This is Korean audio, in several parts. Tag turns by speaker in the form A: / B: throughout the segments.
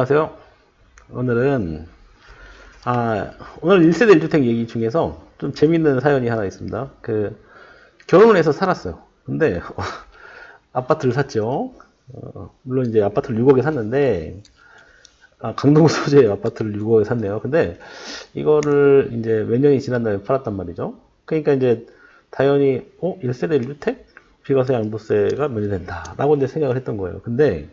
A: 안녕하세요. 오늘은 오늘 1세대 1주택 얘기 중에서 좀 재밌는 사연이 하나 있습니다. 결혼을 해서 살았어요. 근데 아파트를 샀죠. 물론 이제 아파트를 6억에 샀는데 강동 소재의 아파트를 6억에 샀네요. 근데 이거를 이제 몇 년이 지난 다음에 팔았단 말이죠. 그러니까 이제 당연히 1세대 1주택 비과세 양도세가 면제된다 라고 이제 생각을 했던 거예요. 근데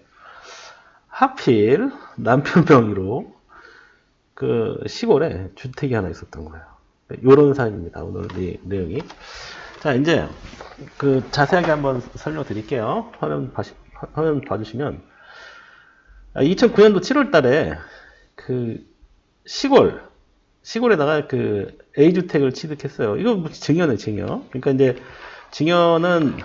A: 하필 남편 명의로 시골에 주택이 하나 있었던 거예요. 요런 사연입니다. 오늘 내용이. 자, 이제 자세하게 한번 설명드릴게요. 화면 봐주시면 2009년도 7월 달에 시골에다가 A주택을 취득했어요. 이거 증여네, 증여. 그러니까 이제 증여는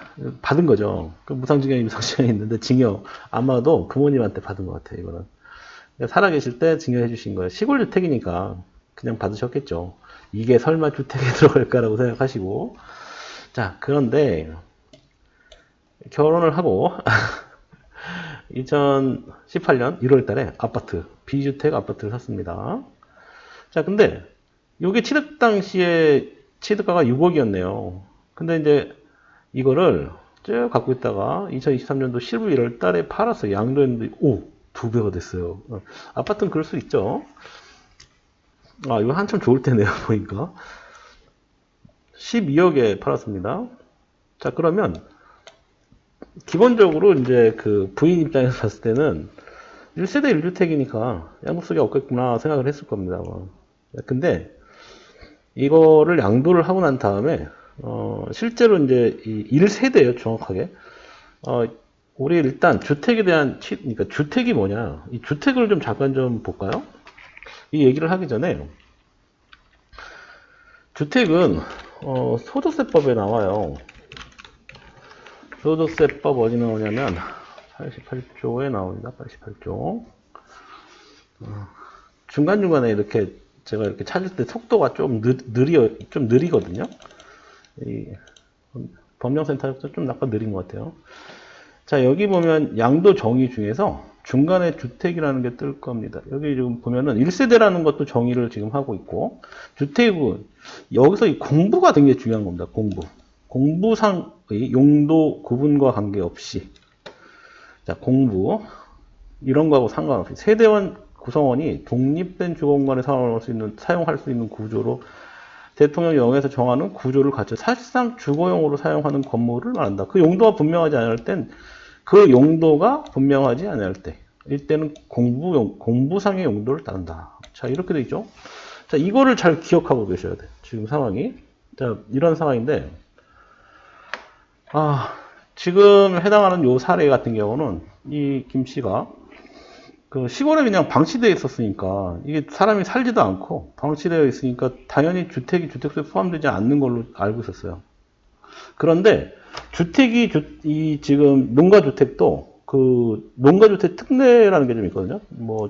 A: 받은 거죠. 무상증여, 유상증여 있는데 증여 아마도 부모님한테 받은 것 같아요. 이거는 살아계실 때 증여해 주신 거예요. 시골 주택이니까 그냥 받으셨겠죠. 이게 설마 주택에 들어갈까라고 생각하시고. 자, 그런데 결혼을 하고 2018년 1월 달에 B주택 아파트를 샀습니다. 자, 근데 요게 취득 당시에 취득가가 6억이었네요. 근데 이제 이거를 쭉 갖고 있다가 2023년도 11월 달에 팔았어요. 양도했는데 2배가 됐어요. 아파트는 그럴 수 있죠. 이거 한참 좋을 때네요. 보니까 12억에 팔았습니다. 자, 그러면 기본적으로 이제 부인 입장에서 봤을 때는 1세대 1주택이니까 양도세가 없겠구나 생각을 했을 겁니다. 근데 이거를 양도를 하고 난 다음에 실제로 이제 1세대예요, 정확하게. 우리 일단 주택에 대한 그러니까 주택이 뭐냐, 이 주택을 좀 잠깐 좀 볼까요? 이 얘기를 하기 전에 주택은 소득세법에 나와요. 소득세법 어디 나오냐면 88조에 나옵니다. 88조. 중간중간에 이렇게 제가 이렇게 찾을 때 속도가 좀 느리거든요. 이 법령센터에서 좀 약간 느린 것 같아요. 자, 여기 보면 양도 정의 중에서 중간에 주택이라는 게 뜰 겁니다. 여기 지금 보면은 1세대라는 것도 정의를 지금 하고 있고, 주택은 여기서 이 공부가 굉장히 중요한 겁니다. 공부상의 용도 구분과 관계없이. 자, 공부. 이런 거하고 상관없이 세대원 구성원이 독립된 주거공간에 사용할 수 있는 구조로 대통령이 영에서 정하는 구조를 갖춰 사실상 주거용으로 사용하는 건물을 말한다. 그 용도가 분명하지 않을 땐 그 용도가 분명하지 않을 때 이때는 공부상의 용도를 따른다. 자, 이렇게 돼 있죠. 자, 이거를 잘 기억하고 계셔야 돼. 지금 상황이. 자, 이런 상황인데 지금 해당하는 요 사례 같은 경우는 이 김 씨가 시골에 그냥 방치되어 있었으니까 이게 사람이 살지도 않고 방치되어 있으니까 당연히 주택수에 포함되지 않는 걸로 알고 있었어요. 그런데 지금 농가주택도 농가주택 특례라는 게 좀 있거든요.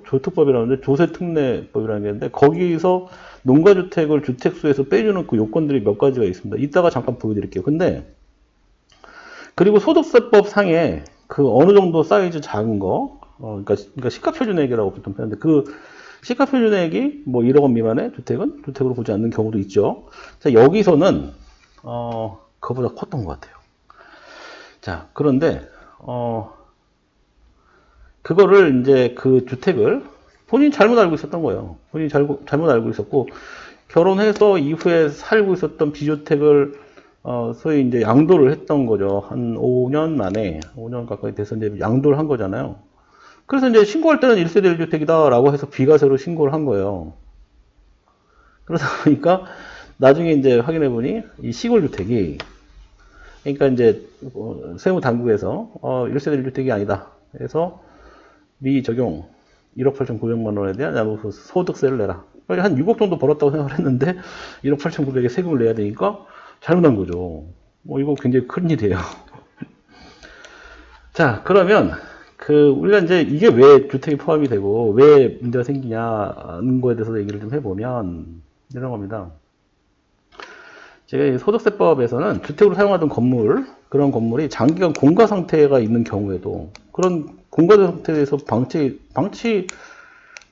A: 조특법이라는데 조세특례법이라는 게 있는데 거기서 농가주택을 주택수에서 빼주는 그 요건들이 몇 가지가 있습니다. 이따가 잠깐 보여드릴게요. 근데 그리고 소득세법 상에 어느 정도 사이즈 작은 거 그러니까 시가표준액이라고 보통 표현하는데 시가표준액이 1억 원 미만의 주택은 주택으로 보지 않는 경우도 있죠. 자, 여기서는 그거보다 컸던 것 같아요. 자, 그런데 그거를 이제 주택을 본인이 잘못 알고 있었던 거예요. 본인이 잘못 알고 있었고 결혼해서 이후에 살고 있었던 B주택을 소위 이제 양도를 했던 거죠. 한 5년 가까이 돼서 이제 양도를 한 거잖아요. 그래서 이제 신고할 때는 1세대 1주택이다 라고 해서 비과세로 신고를 한 거예요. 그러다 보니까 나중에 이제 확인해 보니 이 시골주택이 그러니까 이제 세무당국에서 1세대 1주택이 아니다 해서 미적용 1억 8,900만 원에 대한 소득세를 내라. 한 6억 정도 벌었다고 생각을 했는데 1억 8,900에 세금을 내야 되니까 잘못한 거죠. 이거 굉장히 큰 일이에요. 자, 그러면 우리가 이제 이게 왜 주택이 포함이 되고 왜 문제가 생기냐는 거에 대해서 얘기를 좀 해보면 이런 겁니다. 제가 소득세법에서는 주택으로 사용하던 그런 건물이 장기간 공가 상태가 있는 경우에도 그런 공가 상태에서 방치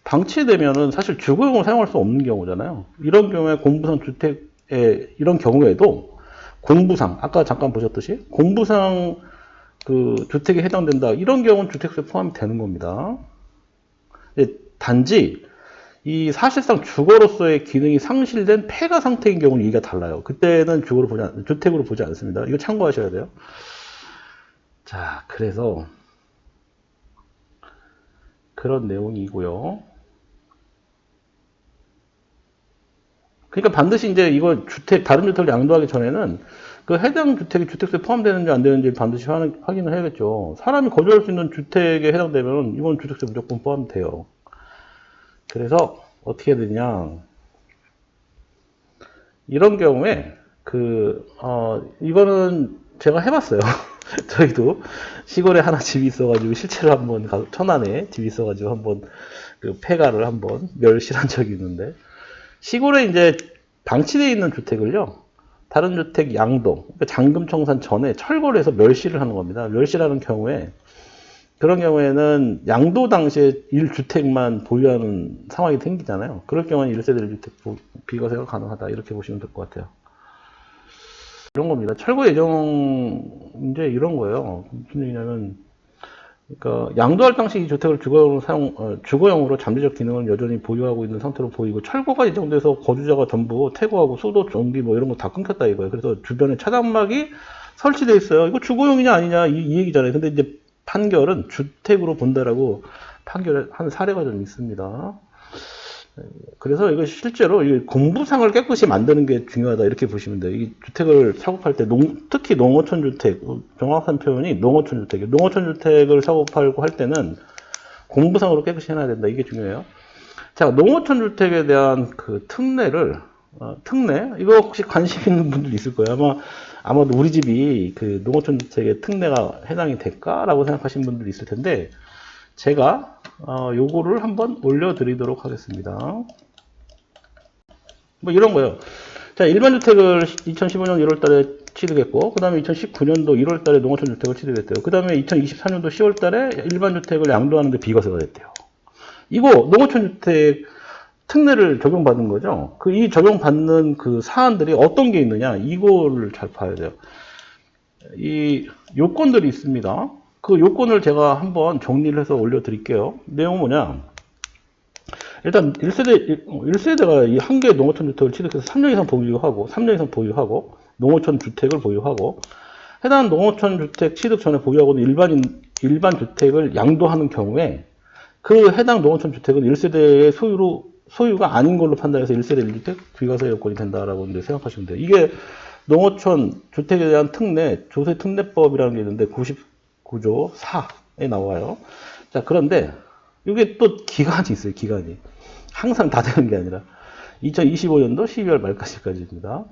A: 방치되면은 사실 주거용으로 사용할 수 없는 경우잖아요. 이런 경우에 공부상 주택에, 이런 경우에도 공부상, 아까 잠깐 보셨듯이 공부상 그 주택에 해당된다. 이런 경우는 주택수에 포함이 되는 겁니다. 단지 이 사실상 주거로서의 기능이 상실된 폐가 상태인 경우는 이가 달라요. 그때는 주택으로 보지 않습니다. 이거 참고하셔야 돼요. 자, 그래서 그런 내용이고요. 그러니까 반드시 이제 이거 다른 주택을 양도하기 전에는 그 해당 주택이 주택수에 포함되는지 안 되는지 반드시 확인을 해야겠죠. 사람이 거주할 수 있는 주택에 해당되면 이건 주택수에 무조건 포함돼요. 그래서 어떻게 되냐. 이런 경우에 이거는 제가 해봤어요. 저희도 시골에 하나 집이 있어가지고 실제로 한번 천안에 집이 있어가지고 한번 그 폐가를 한번 멸실한 적이 있는데, 시골에 이제 방치되어 있는 주택을요, 다른 주택 양도, 그러니까 잔금 청산 전에 철거를 해서 멸실을 하는 겁니다. 멸실하는 경우에, 그런 경우에는 양도 당시에 1주택만 보유하는 상황이 생기잖아요. 그럴 경우는 1세대 1주택 비과세가 가능하다. 이렇게 보시면 될 것 같아요. 이런 겁니다. 철거 예정, 이제 이런 거예요. 무슨 얘기냐면, 그러니까 양도할 당시 이 주택을 주거용으로 잠재적 기능을 여전히 보유하고 있는 상태로 보이고, 철거가 예정돼서 거주자가 전부 퇴거하고 수도, 전기 뭐 이런 거 다 끊겼다 이거예요. 그래서 주변에 차단막이 설치되어 있어요. 이거 주거용이냐 아니냐 이 얘기잖아요. 근데 이제 판결은 주택으로 본다라고 판결한 사례가 좀 있습니다. 그래서 이거 실제로 공부상을 깨끗이 만드는 게 중요하다 이렇게 보시면 돼요. 이 주택을 사고팔 때 특히 농어촌 주택, 정확한 표현이 농어촌 주택이에요. 농어촌 주택을 사고팔고 할 때는 공부상으로 깨끗이 해놔야 된다. 이게 중요해요. 자, 농어촌 주택에 대한 그 특례를 특례 이거 혹시 관심 있는 분들 있을 거예요. 아마도 우리 집이 그 농어촌 주택의 특례가 해당이 될까라고 생각하시는 분들이 있을 텐데, 제가 요거를 한번 올려드리도록 하겠습니다. 뭐 이런 거요. 자, 일반 주택을 2015년 1월달에 취득했고, 그 다음에 2019년도 1월달에 농어촌 주택을 취득했대요. 그 다음에 2024년도 10월달에 일반 주택을 양도하는데 비과세가 됐대요. 이거 농어촌 주택 특례를 적용받은 거죠. 이 적용받는 그 사안들이 어떤 게 있느냐, 이거를 잘 봐야 돼요. 이 요건들이 있습니다. 그 요건을 제가 한번 정리를 해서 올려드릴게요. 내용은 뭐냐. 일단 1세대가 이 한 개의 농어촌 주택을 취득해서 3년 이상 보유하고, 농어촌 주택을 보유하고, 해당 농어촌 주택 취득 전에 보유하고는 일반 주택을 양도하는 경우에, 그 해당 농어촌 주택은 1세대의 소유가 아닌 걸로 판단해서 1세대 1주택 비과세 요건이 된다라고 생각하시면 돼요. 이게 농어촌 주택에 대한 특례, 조세 특례법이라는 게 있는데 99조 4에 나와요. 자, 그런데 이게 또 기간이 있어요. 기간이 항상 다 되는 게 아니라 2025년도 12월 말까지입니다.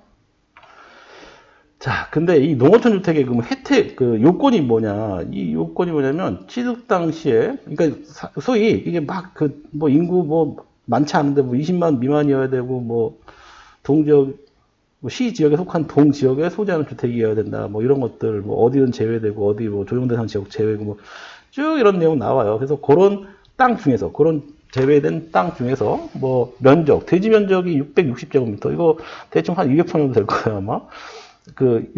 A: 자, 근데 이 농어촌 주택의 그 혜택, 그 요건이 뭐냐? 이 요건이 뭐냐면 취득 당시에, 그러니까 소위 이게 막 뭐 인구 뭐 많지 않은데 뭐 20만 미만이어야 되고, 뭐 동지역, 뭐 시 지역에 속한 동 지역에 소재하는 주택이어야 된다. 뭐 이런 것들, 뭐 어디는 제외되고 어디 뭐 조정대상 지역 제외고 뭐 쭉 이런 내용 나와요. 그래서 그런 땅 중에서, 그런 제외된 땅 중에서 뭐 면적, 대지 면적이 660제곱미터, 이거 대충 한 200평 정도 될 거예요 아마. 그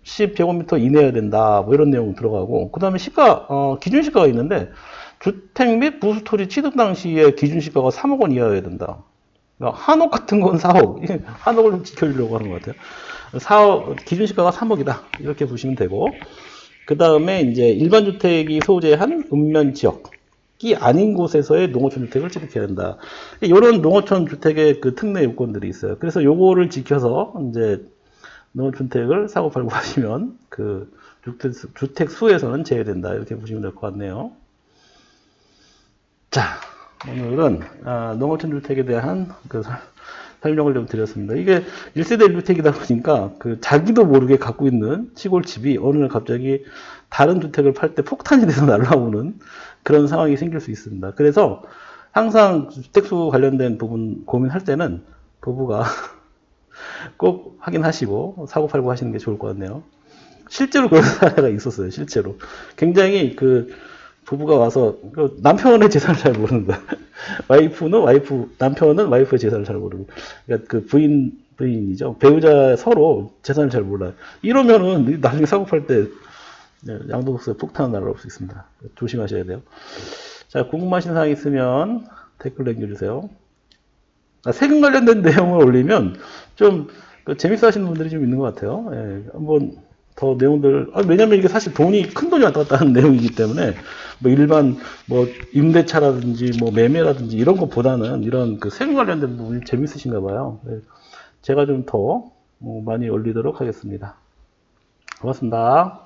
A: 660제곱미터 이내여야 된다. 뭐 이런 내용 들어가고, 그 다음에 기준 시가가 있는데, 주택 및 부수토지 취득 당시에 기준 시가가 3억 원 이하여야 된다. 그러니까 한옥 같은 건 4억. 한옥을 좀 지켜주려고 하는 것 같아요. 4억, 기준 시가가 3억이다. 이렇게 보시면 되고, 그 다음에 이제 일반 주택이 소재한 읍면 지역이 아닌 곳에서의 농어촌 주택을 취득해야 된다. 이런 농어촌 주택의 그 특례 요건들이 있어요. 그래서 요거를 지켜서 이제 농어촌 주택을 사고 팔고 하시면 그 주택 수에서는 제외된다. 이렇게 보시면 될 것 같네요. 자, 오늘은 농어촌 주택에 대한 그 설명을 좀 드렸습니다. 이게 1세대 1주택이다 보니까 그 자기도 모르게 갖고 있는 시골집이 어느 날 갑자기 다른 주택을 팔 때 폭탄이 돼서 날아오는 그런 상황이 생길 수 있습니다. 그래서 항상 주택수 관련된 부분 고민할 때는 부부가 꼭 확인하시고 사고 팔고 하시는 게 좋을 것 같네요. 실제로 그런 사례가 있었어요. 실제로 굉장히 그 부부가 와서 그 남편의 재산을 잘 모르는 거야. 남편은 와이프의 재산을 잘 모르고, 그러니까 그 부인이죠. 배우자 서로 재산을 잘 몰라요. 이러면은 나중에 사고 팔 때 양도소득세 폭탄 날아올 수 있습니다. 조심하셔야 돼요. 자, 궁금하신 사항 있으면 댓글 남겨주세요. 세금 관련된 내용을 올리면 좀 재밌어 하시는 분들이 좀 있는 것 같아요. 예, 한번 더 내용들, 왜냐면 이게 사실 큰 돈이 왔다 갔다 하는 내용이기 때문에, 뭐 일반, 뭐 임대차라든지, 뭐 매매라든지 이런 것보다는 이런 그 세금 관련된 부분이 재밌으신가 봐요. 예, 제가 좀 더 많이 올리도록 하겠습니다. 고맙습니다.